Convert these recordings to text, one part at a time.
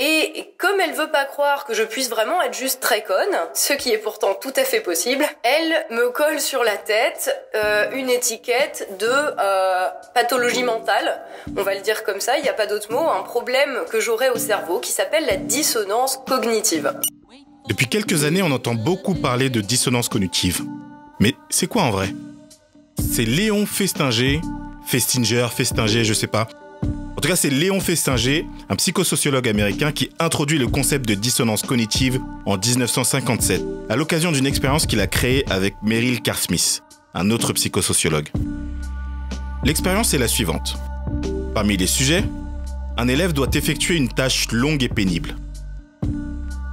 Et comme elle veut pas croire que je puisse vraiment être juste très conne, ce qui est pourtant tout à fait possible, elle me colle sur la tête une étiquette de pathologie mentale, on va le dire comme ça, il n'y a pas d'autre mot, un problème que j'aurais au cerveau qui s'appelle la dissonance cognitive. Depuis quelques années, on entend beaucoup parler de dissonance cognitive. Mais c'est quoi en vrai? C'est Léon Festinger, je sais pas. En tout cas, c'est Léon Festinger, un psychosociologue américain qui introduit le concept de dissonance cognitive en 1957, à l'occasion d'une expérience qu'il a créée avec Merrill Carr-Smith, un autre psychosociologue. L'expérience est la suivante. Parmi les sujets, un élève doit effectuer une tâche longue et pénible.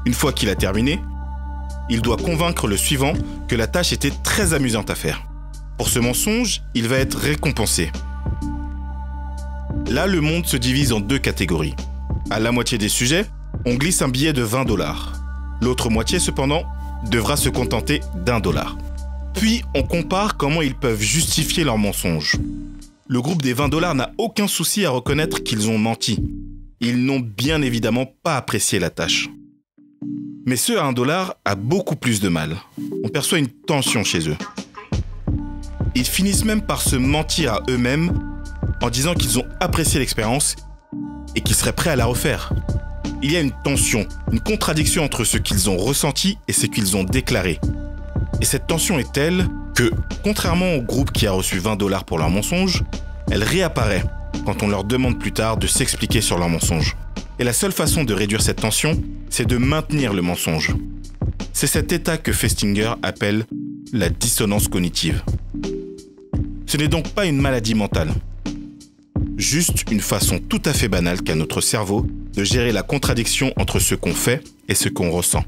Une fois qu'il a terminé, il doit convaincre le suivant que la tâche était très amusante à faire. Pour ce mensonge, il va être récompensé. Là, le monde se divise en deux catégories. À la moitié des sujets, on glisse un billet de 20 $. L'autre moitié, cependant, devra se contenter d'1 $. Puis, on compare comment ils peuvent justifier leur mensonge. Le groupe des 20 $ n'a aucun souci à reconnaître qu'ils ont menti. Ils n'ont bien évidemment pas apprécié la tâche. Mais ceux à 1 $ a beaucoup plus de mal. On perçoit une tension chez eux. Ils finissent même par se mentir à eux-mêmes en disant qu'ils ont apprécié l'expérience et qu'ils seraient prêts à la refaire. Il y a une tension, une contradiction entre ce qu'ils ont ressenti et ce qu'ils ont déclaré. Et cette tension est telle que, contrairement au groupe qui a reçu 20 $ pour leur mensonge, elle réapparaît quand on leur demande plus tard de s'expliquer sur leur mensonge. Et la seule façon de réduire cette tension, c'est de maintenir le mensonge. C'est cet état que Festinger appelle la dissonance cognitive. Ce n'est donc pas une maladie mentale. Juste une façon tout à fait banale qu'a notre cerveau de gérer la contradiction entre ce qu'on fait et ce qu'on ressent.